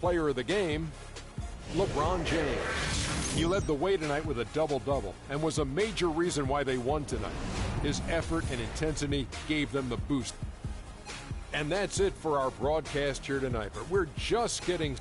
Player of the game, LeBron James. He led the way tonight with a double-double and was a major reason why they won tonight. His effort and intensity gave them the boost. And that's it for our broadcast here tonight, but we're just getting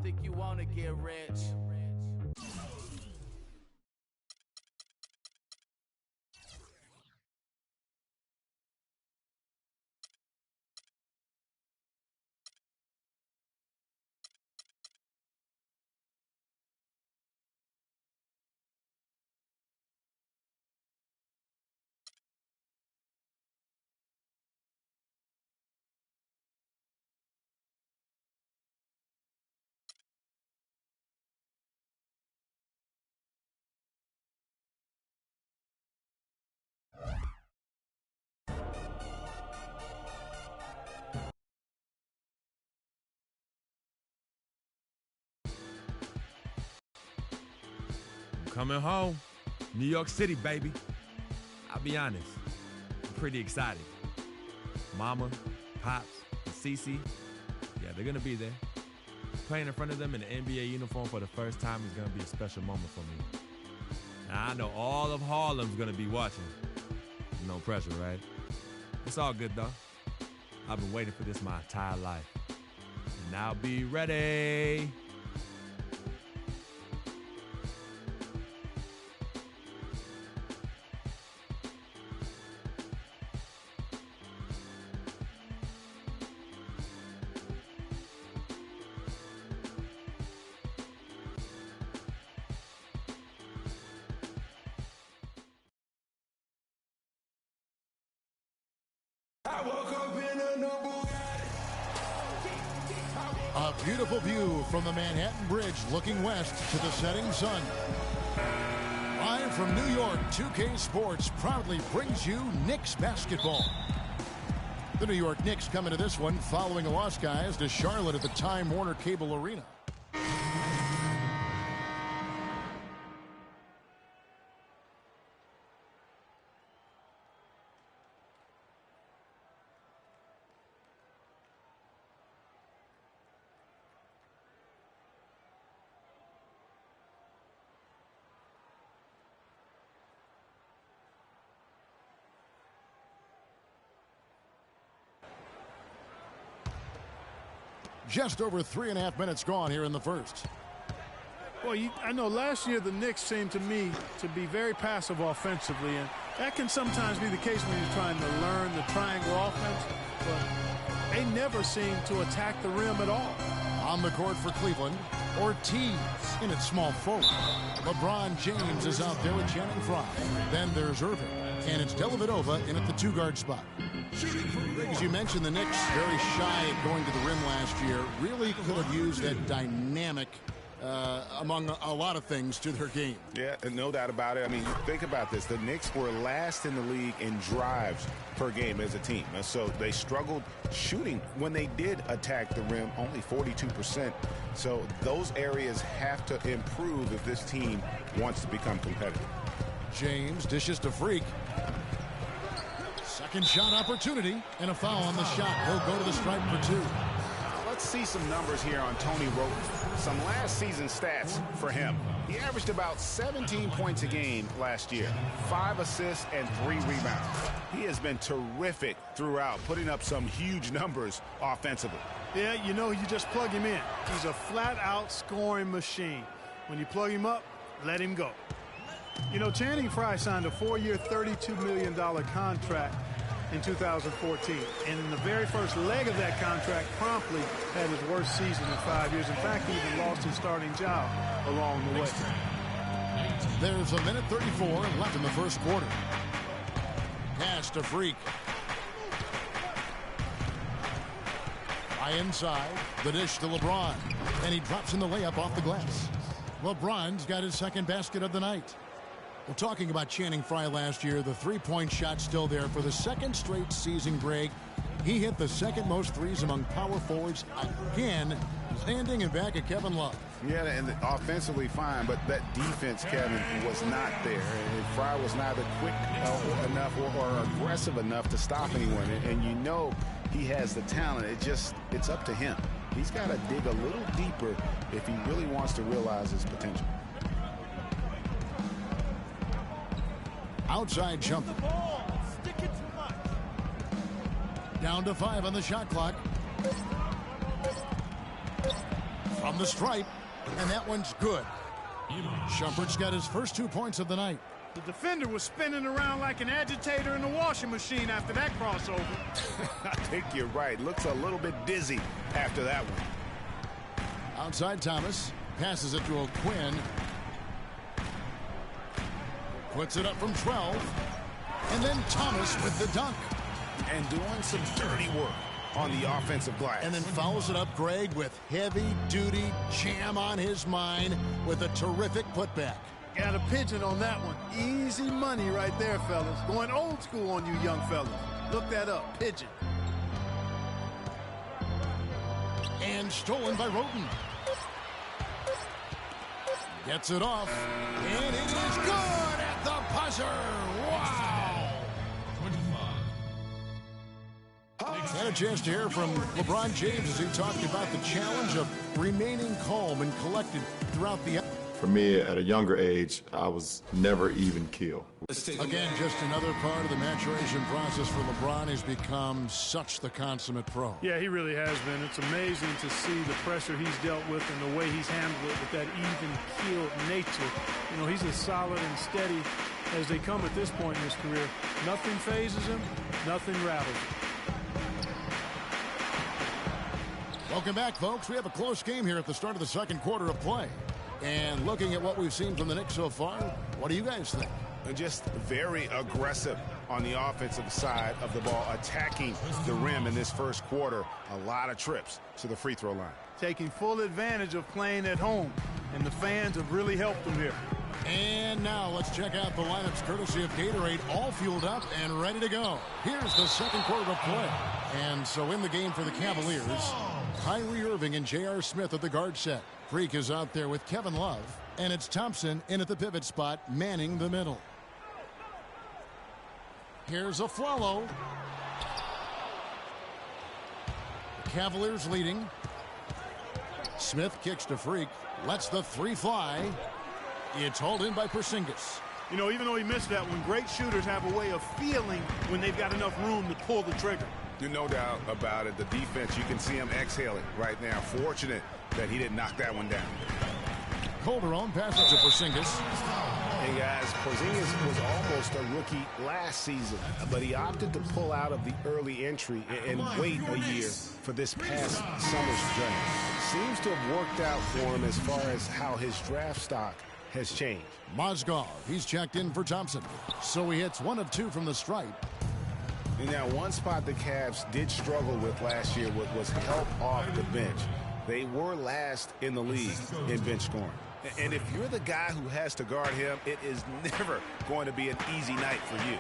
think you wanna get rich. Coming home, New York City, baby. I'll be honest, I'm pretty excited. Mama, Pops, and Cece, yeah, they're gonna be there. Playing in front of them in the NBA uniform for the first time is gonna be a special moment for me. Now, I know all of Harlem's gonna be watching. No pressure, right? It's all good, though. I've been waiting for this my entire life. And I'll be ready. A beautiful view from the Manhattan Bridge looking west to the setting sun. Live from New York, 2K Sports proudly brings you Knicks basketball. The New York Knicks come into this one following a loss, guys, to Charlotte at the Time Warner Cable Arena. Just over 3.5 minutes gone here in the first. Well, I know last year the Knicks seemed to me to be very passive offensively, and that can sometimes be the case when you're trying to learn the triangle offense, but they never seem to attack the rim at all. On the court for Cleveland, Ortiz in at small forward. LeBron James is out there with Channing Frye. Then there's Irving, and it's Dellavedova in at the two-guard spot. As you mentioned, the Knicks very shy at going to the rim last year. Really could have used that dynamic among a lot of things to their game. Yeah, no doubt about it. I mean, think about this. The Knicks were last in the league in drives per game as a team. And so they struggled shooting. When they did attack the rim, only 42%. So those areas have to improve if this team wants to become competitive. James dishes to Freak. Second shot opportunity and a foul on the shot. He'll go to the stripe for 2. Let's see some numbers here on Tony Roten. Some last season stats for him. He averaged about 17 points a game last year, 5 assists and 3 rebounds. He has been terrific throughout, putting up some huge numbers offensively. Yeah, you know, you just plug him in. He's a flat-out scoring machine. When you plug him up, let him go. You know, Channing Frye signed a 4-year, $32 million contract in 2014. And in the very first leg of that contract, promptly had his worst season in 5 years. In fact, he even lost his starting job along the way. There's a minute 34 left in the first quarter. Pass to Freak. High inside. The dish to LeBron. And he drops in the layup off the glass. LeBron's got his second basket of the night. Well, talking about Channing Frye last year, the three-point shot still there for the second straight season, Greg. He hit the second most threes among power forwards again, landing in back of Kevin Love. Yeah, and offensively fine, but that defense, Kevin, was not there. And Frye was neither quick enough or aggressive enough to stop anyone. And you know he has the talent. It's up to him. He's got to dig a little deeper if he really wants to realize his potential. Outside jumper. Down to 5 on the shot clock. From the stripe, and that one's good. Shumpert's got his first 2 points of the night. The defender was spinning around like an agitator in a washing machine after that crossover. I think you're right. Looks a little bit dizzy after that one. Outside Thomas. Passes it to O'Quinn. Puts it up from 12. And then Thomas with the dunk. And doing some dirty work on the offensive glass. And then fouls it up, Greg, with heavy-duty jam on his mind with a terrific putback. Got a pigeon on that one. Easy money right there, fellas. Going old school on you young fellas. Look that up. Pigeon. And stolen by Roten. Gets it off. And it is good at the buzzer. Wow. Had a chance to hear from LeBron James as he talked about the challenge of remaining calm and collected throughout the... For me, at a younger age, I was never even killed. Again, just another part of the maturation process for LeBron. He's become such the consummate pro. Yeah, he really has been. It's amazing to see the pressure he's dealt with and the way he's handled it with that even-keeled nature. You know, he's as solid and steady as they come at this point in his career. Nothing phases him. Nothing rattles him. Welcome back, folks. We have a close game here at the start of the second quarter of play. And looking at what we've seen from the Knicks so far, what do you guys think? Just very aggressive on the offensive side of the ball, attacking the rim in this first quarter. A lot of trips to the free throw line. Taking full advantage of playing at home, and the fans have really helped them here. And now let's check out the lineups courtesy of Gatorade, all fueled up and ready to go. Here's the second quarter of play. And so in the game for the Cavaliers, Kyrie Irving and J.R. Smith at the guard set. Freak is out there with Kevin Love. And it's Thompson in at the pivot spot, manning the middle. Here's Afflalo. The Cavaliers leading. Smith kicks to Freak. Lets the three fly. It's hauled in by Porzingis. You know, even though he missed that one, great shooters have a way of feeling when they've got enough room to pull the trigger. No doubt about it. The defense, you can see him exhaling right now. Fortunate that he didn't knock that one down. Calderon passes to Porzingis. Hey, guys, Porzingis was almost a rookie last season, but he opted to pull out of the early entry and wait a year for this past summer's draft. Seems to have worked out for him as far as how his draft stock has changed. Mozgov, he's checked in for Thompson. So he hits 1 of 2 from the stripe. And now one spot the Cavs did struggle with last year was help off the bench. They were last in the league in bench scoring. And if you're the guy who has to guard him, it is never going to be an easy night for you.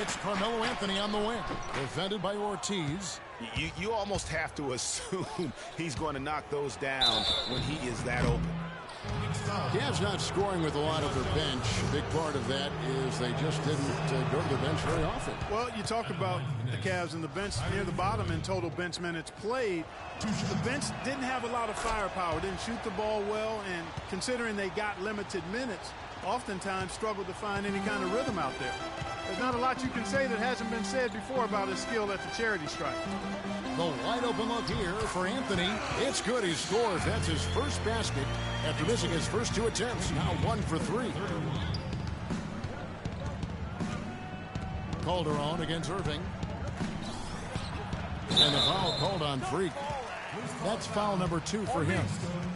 It's Carmelo Anthony on the wing. Defended by Ortiz. You almost have to assume he's going to knock those down when he is that open. Cavs not scoring with a lot of their bench. A big part of that is they just didn't go to the bench very often. Well, you talk about the Cavs and the bench near the bottom in total bench minutes played. The bench didn't have a lot of firepower, didn't shoot the ball well, and considering they got limited minutes, oftentimes struggled to find any kind of rhythm out there. There's not a lot you can say that hasn't been said before about his skill at the charity stripe. The wide open look here for Anthony. It's good. He scores. That's his first basket after missing his first 2 attempts. Now 1 for 3. Calderon against Irving. And the foul called on Freak. That's foul number 2 for him.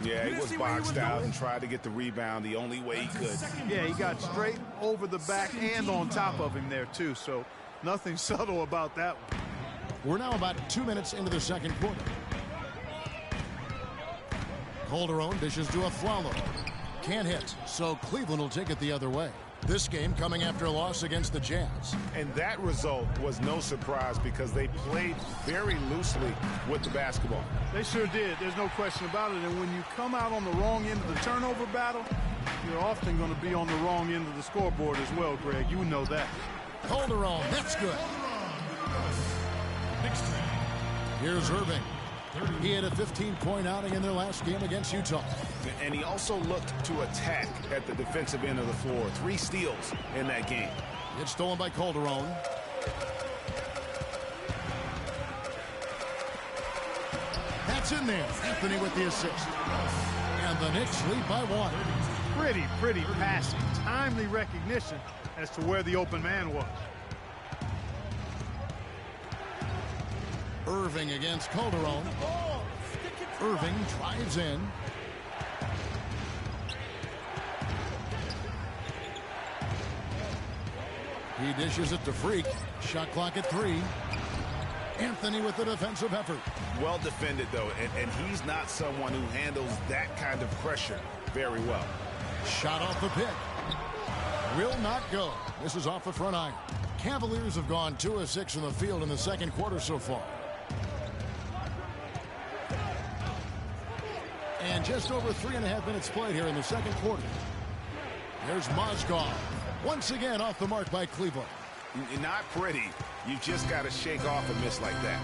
Yeah, he was boxed out and tried to get the rebound the only way he could. Yeah, he got straight over the back and on top of him there, too. So nothing subtle about that one. We're now about 2 minutes into the second quarter. Calderon dishes to Aflalo. Can't hit, so Cleveland will take it the other way. This game coming after a loss against the Jazz. And that result was no surprise because they played very loosely with the basketball. They sure did. There's no question about it. And when you come out on the wrong end of the turnover battle, you're often going to be on the wrong end of the scoreboard as well, Greg. You know that. Calderon, that's good. Here's Irving. He had a 15-point outing in their last game against Utah. And he also looked to attack at the defensive end of the floor. 3 steals in that game. It's stolen by Calderon. That's in there. Anthony with the assist. And the Knicks lead by 1. Pretty passing. Timely recognition as to where the open man was. Irving against Calderon. Irving drives in. He dishes it to Freak. Shot clock at 3. Anthony with the defensive effort. Well defended, though, and he's not someone who handles that kind of pressure very well. Shot off the pick. Will not go. This is off the front iron. Cavaliers have gone 2 of 6 in the field in the second quarter so far. And just over 3.5 minutes played here in the second quarter. There's Mozgov. Once again off the mark by Cleveland. Not pretty. You just got to shake off a miss like that.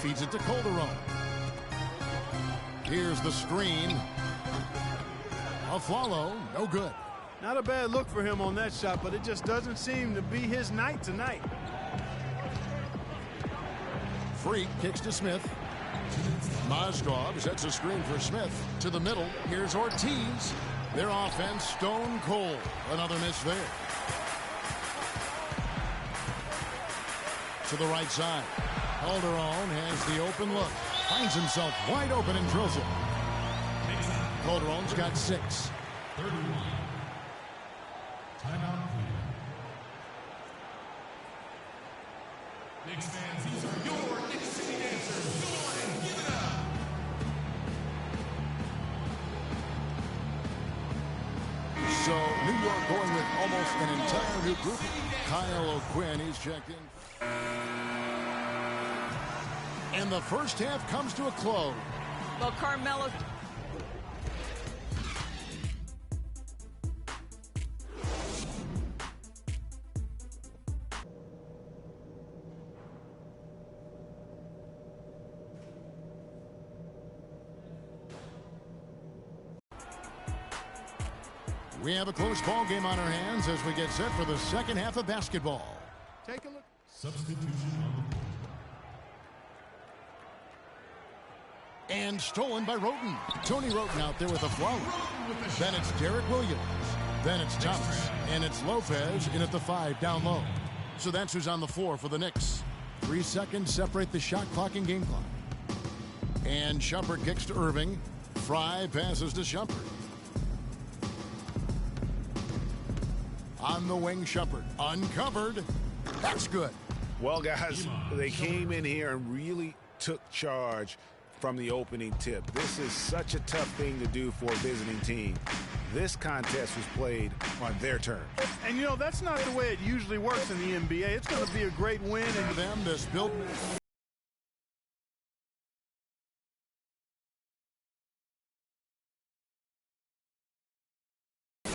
Feeds it to Calderon. Here's the screen. Aflalo, no good. Not a bad look for him on that shot, but it just doesn't seem to be his night tonight. Freak kicks to Smith. Mozgov sets a screen for Smith. To the middle. Here's Ortiz. Their offense stone cold. Another miss there. To the right side. Calderon has the open look. Finds himself wide open and drills it. Calderon's got 6. 31. Timeout. Knicks fans, these are your Knicks City dancers. Go on and give it up. So New York going with almost an entire new group. Kyle O'Quinn, he's checked in. And the first half comes to a close. Well, Carmelo. We have a close ball game on our hands as we get set for the second half of basketball. Take a look. Substitution on the court. And stolen by Roten. Tony Roten out there with a flower. Then it's Derek Williams. Then it's Thomas. And it's Lopez in at the 5 down low. So that's who's on the floor for the Knicks. 3 seconds separate the shot clock and game clock. And Shumpert kicks to Irving. Fry passes to Shumpert. On the wing, Shumpert. Uncovered. That's good. Well, guys, they came in here and really took charge from the opening tip. This is such a tough thing to do for a visiting team. This contest was played on their terms. And, you know, that's not the way it usually works in the NBA. It's going to be a great win. And for them, this built